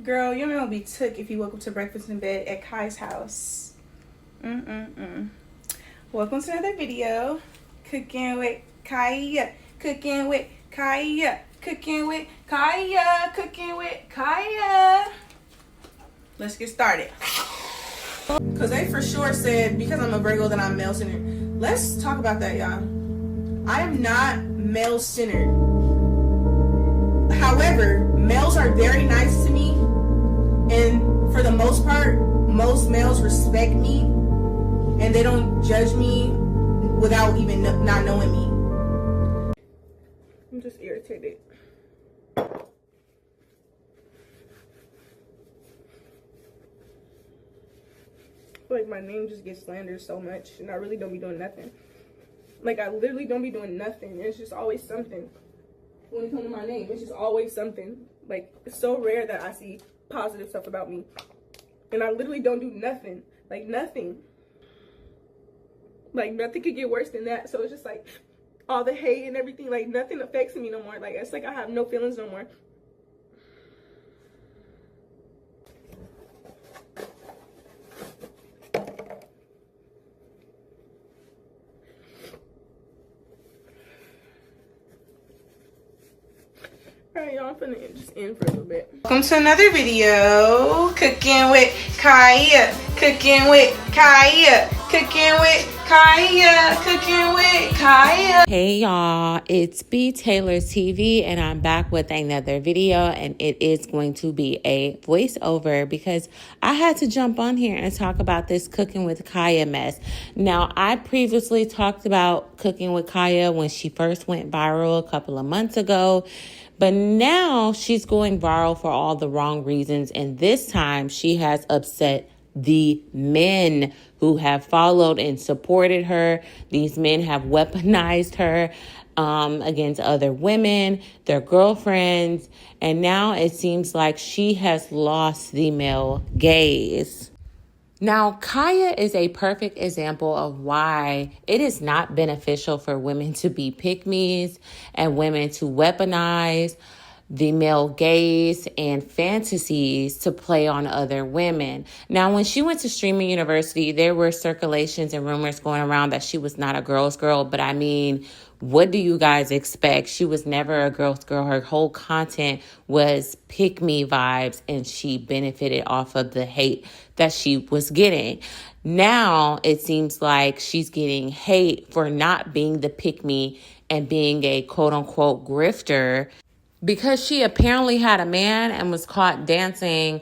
Girl, your man will be took if you woke up to breakfast in bed at Kai's house. Welcome to another video. Cooking with Kaya. Cooking with Kaya. Cooking with Kaya. Cooking with Kaya. Let's get started. Because they for sure said, because I'm a Virgo, that I'm male-centered. Let's talk about that, y'all. I am not male-centered. However, males are very nice to me. And for the most part, most males respect me. And they don't judge me without even not knowing me. I'm just irritated. Like, my name just gets slandered so much, and I really don't be doing nothing. Like, I literally don't be doing nothing. It's just always something. When it comes to my name, it's just always something. Like, it's so rare that I see positive stuff about me. And I literally don't do nothing. Like, nothing. Like, nothing could get worse than that. So it's just like, all the hate and everything, like, nothing affects me no more. Like, it's like I have no feelings no more. Alright, y'all, I'm finna just end for a little bit. Welcome to another video. Cooking with Kaya. Cooking with Kaya. Cooking with Kaya. Cooking with Kaya. Hey y'all, it's btaylortv and I'm back with another video, and it is going to be a voiceover because I had to jump on here and talk about this Cooking with Kaya mess. Now, I previously talked about Cooking with Kaya when she first went viral a couple of months ago. But now she's going viral for all the wrong reasons. And this time she has upset the men who have followed and supported her. These men have weaponized her against other women, their girlfriends. And now it seems like she has lost the male gaze. Now, Kaya is a perfect example of why it is not beneficial for women to be pick-me's and women to weaponize the male gaze and fantasies to play on other women. Now, when she went to streaming university, there were circulations and rumors going around that she was not a girl's girl. But I mean, what do you guys expect? She was never a girl's girl. Her whole content was pick-me vibes, and she benefited off of the hate that she was getting. Now, it seems like she's getting hate for not being the pick-me and being a quote-unquote grifter, because she apparently had a man and was caught dancing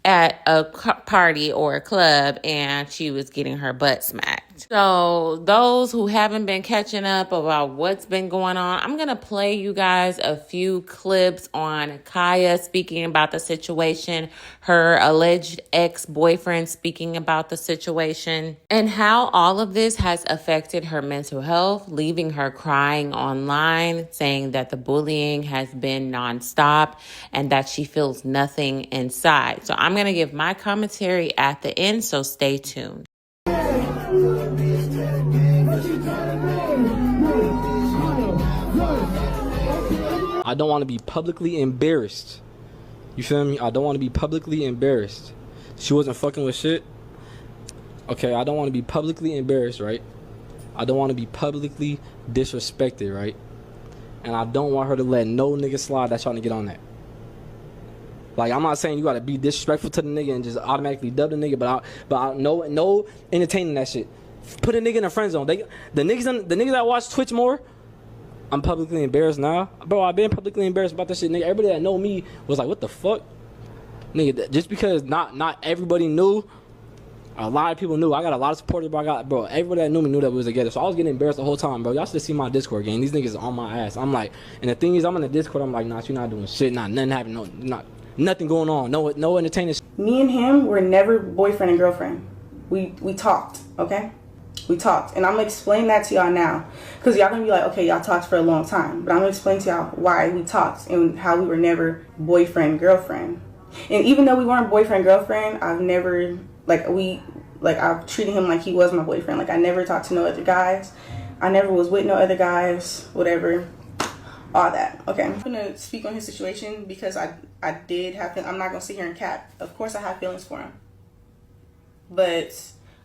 at a party or a club, and she was getting her butt smacked. So those who haven't been catching up about what's been going on, I'm going to play you guys a few clips on Kaya speaking about the situation, her alleged ex-boyfriend speaking about the situation, and how all of this has affected her mental health, leaving her crying online, saying that the bullying has been nonstop and that she feels nothing inside. So I'm going to give my commentary at the end, so stay tuned. I don't want to be publicly embarrassed. You feel me? I don't want to be publicly embarrassed. She wasn't fucking with shit. Okay, I don't want to be publicly embarrassed, right? I don't want to be publicly disrespected, right? And I don't want her to let no nigga slide that's trying to get on that. Like, I'm not saying you gotta be disrespectful to the nigga and just automatically dub the nigga, but I no entertaining that shit. Put a nigga in a friend zone. The niggas that watch Twitch more, I'm publicly embarrassed now. Bro, I've been publicly embarrassed about that shit, nigga. Everybody that know me was like, what the fuck? Nigga, just because not everybody knew, a lot of people knew. I got a lot of supporters, bro. Everybody that knew me knew that we was together. So I was getting embarrassed the whole time, bro. Y'all should see my Discord game. These niggas are on my ass. I'm like, and the thing is, I'm in the Discord, I'm like, nah, you not doing shit, nothing happening, nothing going on, no entertaining. Me and him were never boyfriend and girlfriend. We talked, okay? We talked, and I'm gonna explain that to y'all now, because y'all gonna be like, okay, y'all talked for a long time, but I'm gonna explain to y'all why we talked and how we were never boyfriend girlfriend. And even though we weren't boyfriend girlfriend, I've never I've treated him like he was my boyfriend. Like, I never talked to no other guys. I never was with no other guys, whatever. all that. Okay, I'm gonna speak on his situation because I did have. I'm not gonna sit here and cap. Of course, I have feelings for him, but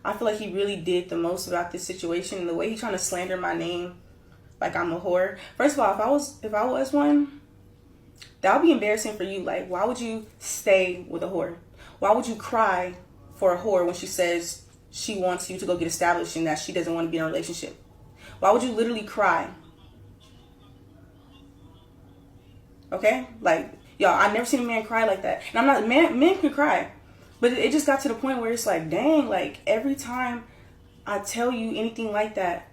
I feel like he really did the most about this situation, and the way he's trying to slander my name, like I'm a whore. First of all, if I was one, that would be embarrassing for you. Like, why would you stay with a whore? Why would you cry for a whore when she says she wants you to go get established and that she doesn't want to be in a relationship? Why would you literally cry? Okay? Like, y'all, I've never seen a man cry like that. And I'm not, men can cry. But it just got to the point where it's like, dang, like, every time I tell you anything like that,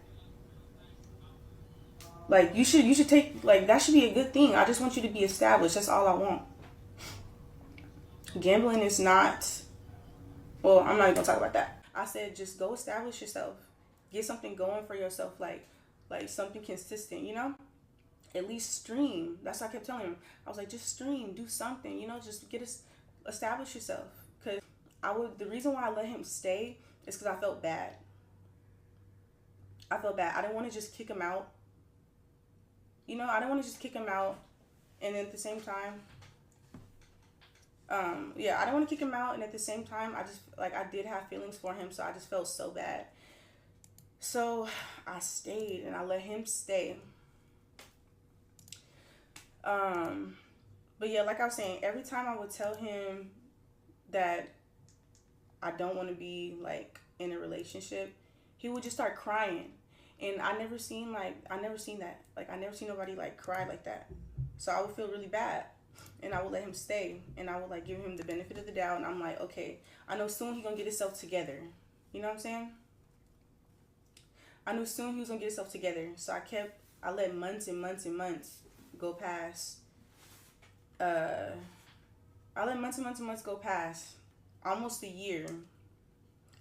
like, you should take, like, that should be a good thing. I just want you to be established. That's all I want. Gambling is not, well, I'm not even gonna talk about that. I said, just go establish yourself. Get something going for yourself, like something consistent, you know? At least stream. That's what I kept telling him. I was like, just stream, do something, you know, just establish yourself. Because the reason why I let him stay is because I felt bad. I didn't want to just kick him out. You know, I didn't want to just kick him out. And then at the same time, I didn't want to kick him out. And at the same time, I just, like, I did have feelings for him. So I just felt so bad. So I stayed and I let him stay. But yeah, like I was saying, every time I would tell him that I don't want to be, like, in a relationship, he would just start crying. And I never seen that. Like, I never seen nobody, like, cry like that. So I would feel really bad. And I would let him stay. And I would, like, give him the benefit of the doubt. And I'm like, okay, I know soon he's going to get himself together. You know what I'm saying? I knew soon he was going to get himself together. So I let months and months and months go past. I let months and months and months go past. Almost a year.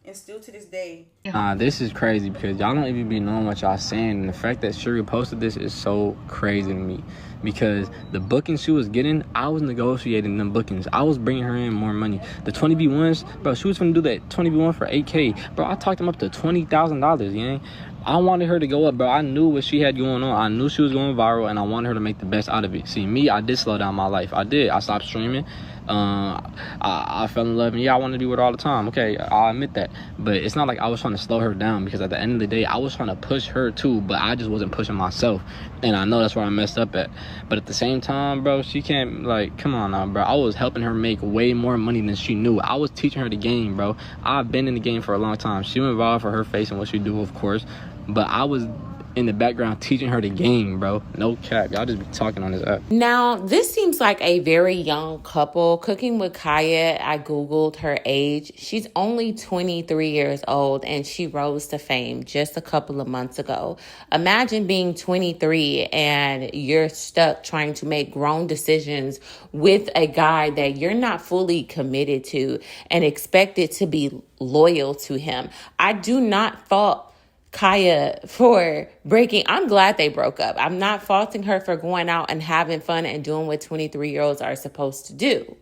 And still to this day. This is crazy because y'all don't even be knowing what y'all saying. And the fact that Shuri posted this is so crazy to me. Because the bookings she was getting, I was negotiating them bookings. I was bringing her in more money. The 20B1s, bro, she was going to do that 20B1 for $8K. Bro, I talked them up to $20,000, you know? I wanted her to go up, bro. I knew what she had going on. I knew she was going viral, and I wanted her to make the best out of it. See, me, I did slow down my life. I did. I stopped streaming. I fell in love, and yeah, I wanted to be with her all the time. Okay, I'll admit that. But it's not like I was trying to slow her down, because at the end of the day, I was trying to push her too, but I just wasn't pushing myself. And I know that's where I messed up at. But at the same time, bro, she can't, like, come on now, bro. I was helping her make way more money than she knew. I was teaching her the game, bro. I've been in the game for a long time. She went viral for her face and what she do, of course. But I was in the background teaching her the game, bro. No cap. Y'all just be talking on this app. Now, this seems like a very young couple. Cooking with Kaya, I Googled her age. She's only 23 years old, and she rose to fame just a couple of months ago. Imagine being 23 and you're stuck trying to make grown decisions with a guy that you're not fully committed to and expected to be loyal to him. I do not fault Kaya for breaking. I'm glad they broke up. I'm not faulting her for going out and having fun and doing what 23-year-olds are supposed to do.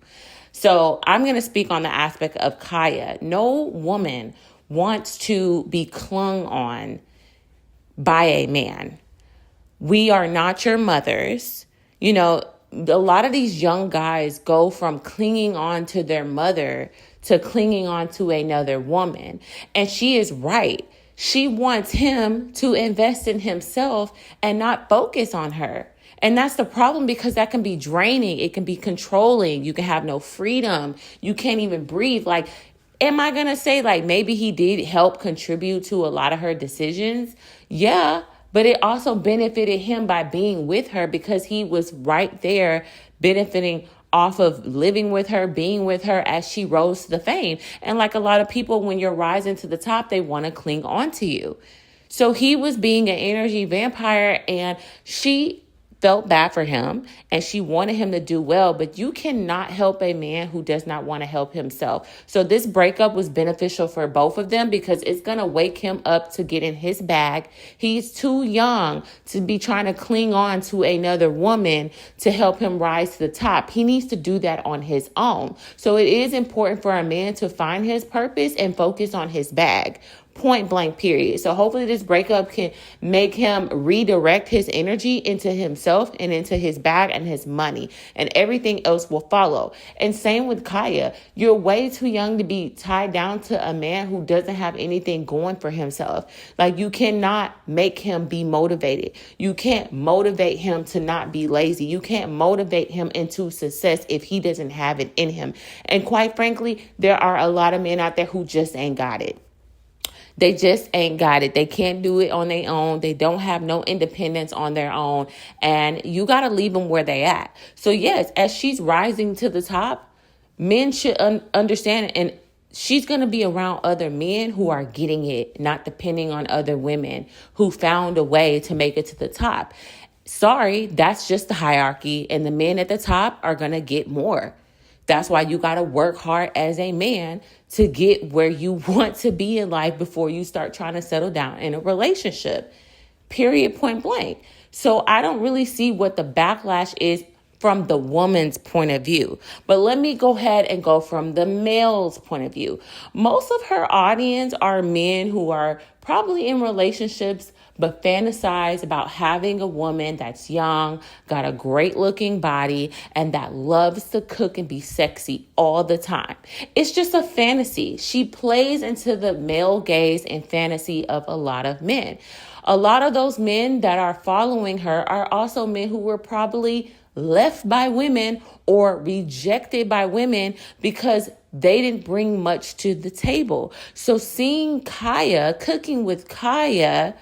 So I'm going to speak on the aspect of Kaya. No woman wants to be clung on by a man. We are not your mothers. You know, a lot of these young guys go from clinging on to their mother to clinging on to another woman. And she is right. She wants him to invest in himself and not focus on her. And that's the problem, because that can be draining. It can be controlling. You can have no freedom. You can't even breathe. Like, am I going to say, like, maybe he did help contribute to a lot of her decisions? Yeah, but it also benefited him by being with her, because he was right there benefiting off of living with her, being with her as she rose to the fame. And like a lot of people, when you're rising to the top, they want to cling on to you. So he was being an energy vampire, and she felt bad for him and she wanted him to do well, but you cannot help a man who does not want to help himself. So this breakup was beneficial for both of them, because it's going to wake him up to get in his bag. He's too young to be trying to cling on to another woman to help him rise to the top. He needs to do that on his own. So it is important for a man to find his purpose and focus on his bag. Point blank, period. So hopefully this breakup can make him redirect his energy into himself and into his bag and his money, and everything else will follow. And same with Kaya. You're way too young to be tied down to a man who doesn't have anything going for himself. Like, you cannot make him be motivated. You can't motivate him to not be lazy. You can't motivate him into success if he doesn't have it in him. And quite frankly, there are a lot of men out there who just ain't got it. They just ain't got it. They can't do it on their own. They don't have no independence on their own. And you got to leave them where they at. So yes, as she's rising to the top, men should understand, and she's going to be around other men who are getting it, not depending on other women who found a way to make it to the top. Sorry, that's just the hierarchy, and the men at the top are going to get more. That's why you got to work hard as a man to get where you want to be in life before you start trying to settle down in a relationship. Period, point blank. So I don't really see what the backlash is from the woman's point of view. But let me go ahead and go from the male's point of view. Most of her audience are men who are probably in relationships but fantasize about having a woman that's young, got a great looking body, and that loves to cook and be sexy all the time. It's just a fantasy. She plays into the male gaze and fantasy of a lot of men. A lot of those men that are following her are also men who were probably left by women or rejected by women because they didn't bring much to the table. So seeing Kaya, cooking with Kaya,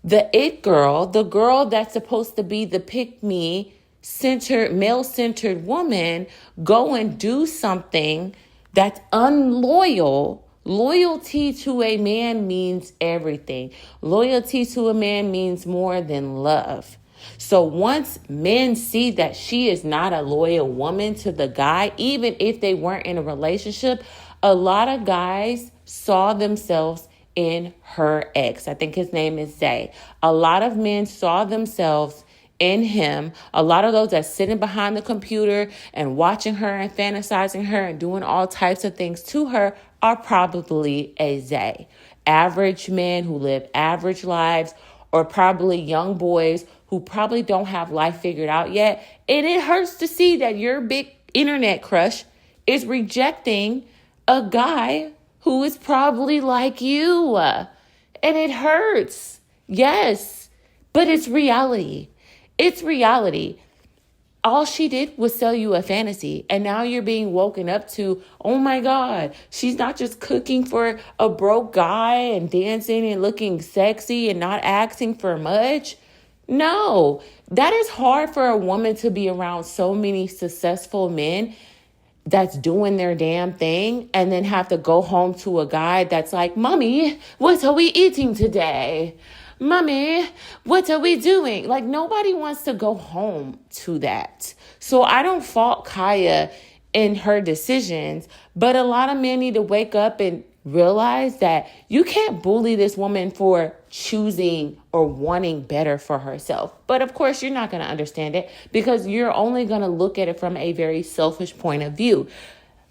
the it girl, the girl that's supposed to be the pick-me, centered, male-centered woman, go and do something that's unloyal. Loyalty to a man means everything. Loyalty to a man means more than love. So once men see that she is not a loyal woman to the guy, even if they weren't in a relationship, a lot of guys saw themselves in her ex. I think his name is Zay. A lot of men saw themselves in him. A lot of those that's sitting behind the computer and watching her and fantasizing her and doing all types of things to her are probably a Zay. Average men who live average lives, or probably young boys who probably don't have life figured out yet. And it hurts to see that your big internet crush is rejecting a guy who is probably like you. And it hurts. Yes, but it's reality. It's reality. All she did was sell you a fantasy. And now you're being woken up to, oh my God, she's not just cooking for a broke guy and dancing and looking sexy and not asking for much. No, that is hard for a woman to be around so many successful men that's doing their damn thing and then have to go home to a guy that's like, Mommy, what are we eating today? Mommy, what are we doing? Like, nobody wants to go home to that. So I don't fault Kaya in her decisions, but a lot of men need to wake up and realize that you can't bully this woman for choosing or wanting better for herself. But of course, you're not going to understand it because you're only going to look at it from a very selfish point of view.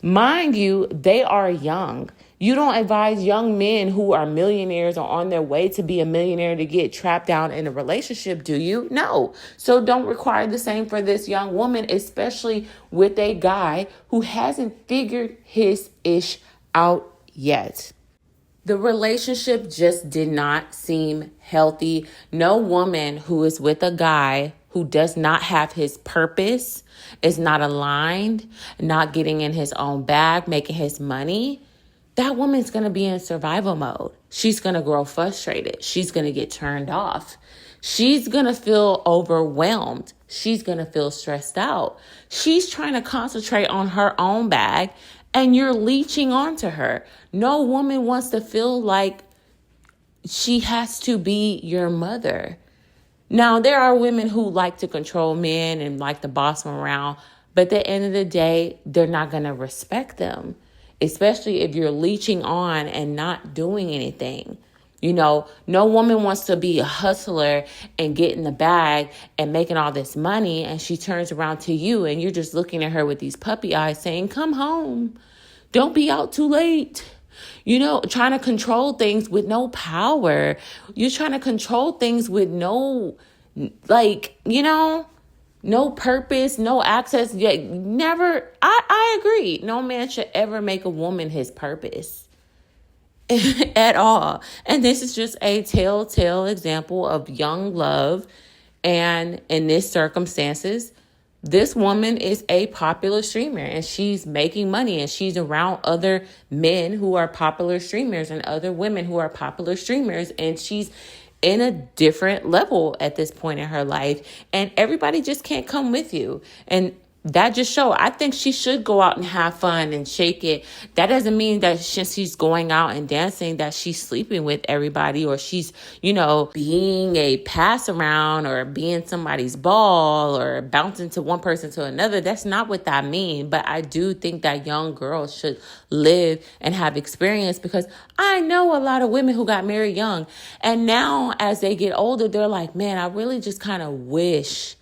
Mind you, they are young. You don't advise young men who are millionaires or on their way to be a millionaire to get trapped down in a relationship, do you? No. So don't require the same for this young woman, especially with a guy who hasn't figured his ish out yet. The relationship just did not seem healthy. No woman who is with a guy who does not have his purpose, is not aligned, not getting in his own bag, making his money, that woman's going to be in survival mode. She's going to grow frustrated. She's going to get turned off. She's going to feel overwhelmed. She's going to feel stressed out. She's trying to concentrate on her own bag and you're leeching onto her. No woman wants to feel like she has to be your mother. Now, there are women who like to control men and like to boss them around, but at the end of the day, they're not going to respect them, especially if you're leeching on and not doing anything. You know, no woman wants to be a hustler and get in the bag and making all this money, and she turns around to you and you're just looking at her with these puppy eyes saying, come home. Don't be out too late. Trying to control things with no power. You're trying to control things with no, no purpose, no access. Never, I agree. No man should ever make a woman his purpose at all. And this is just a telltale example of young love. And in this circumstances, this woman is a popular streamer and she's making money and she's around other men who are popular streamers and other women who are popular streamers. And she's in a different level at this point in her life. And everybody just can't come with you. And that just shows, I think she should go out and have fun and shake it. That doesn't mean that since she's going out and dancing that she's sleeping with everybody or she's, being a pass around or being somebody's ball or bouncing to one person to another. That's not what that means. But I do think that young girls should live and have experience, because I know a lot of women who got married young. And now as they get older, they're like, man, I really just kind of wish.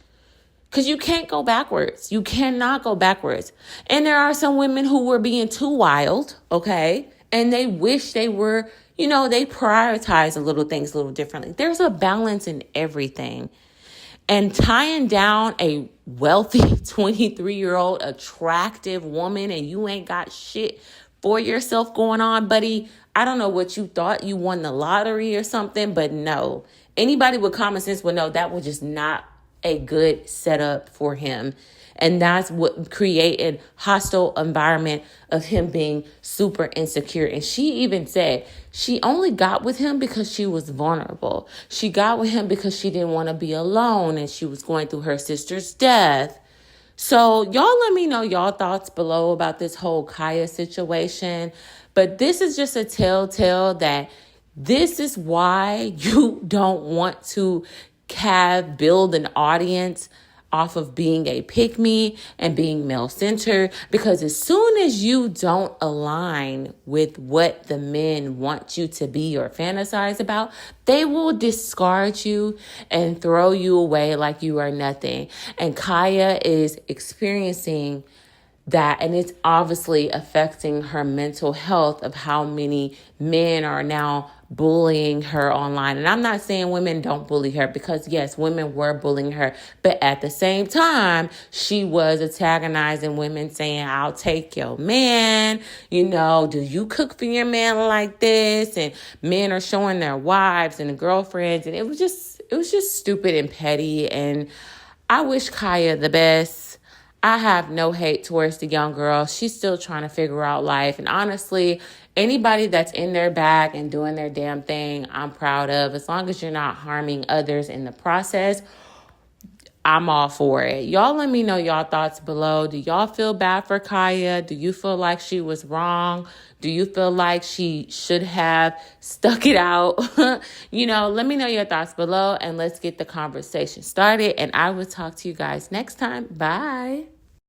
Because you can't go backwards. You cannot go backwards. And there are some women who were being too wild, okay? And they wish they were, they prioritize the little things a little differently. There's a balance in everything. And tying down a wealthy 23-year-old attractive woman and you ain't got shit for yourself going on, buddy. I don't know what you thought, you won the lottery or something, but no. Anybody with common sense would know that was just not a good setup for him. And that's what created hostile environment of him being super insecure. And she even said she only got with him because she was vulnerable. She got with him because she didn't want to be alone and she was going through her sister's death. So y'all let me know y'all thoughts below about this whole Kaya situation. But this is just a telltale that this is why you don't want to build an audience off of being a pick-me and being male-centered, because as soon as you don't align with what the men want you to be or fantasize about, they will discard you and throw you away like you are nothing. And Kaya is experiencing that, and it's obviously affecting her mental health of how many men are now bullying her online. And I'm not saying women don't bully her, because yes, women were bullying her, but at the same time, she was antagonizing women, saying, I'll take your man, do you cook for your man like this? And men are showing their wives and girlfriends, and it was just stupid and petty. And I wish Kaya the best. I have no hate towards the young girl. She's still trying to figure out life. And honestly, anybody that's in their bag and doing their damn thing, I'm proud of. As long as you're not harming others in the process, I'm all for it. Y'all let me know y'all thoughts below. Do y'all feel bad for Kaya? Do you feel like she was wrong? Do you feel like she should have stuck it out? Let me know your thoughts below and let's get the conversation started. And I will talk to you guys next time. Bye.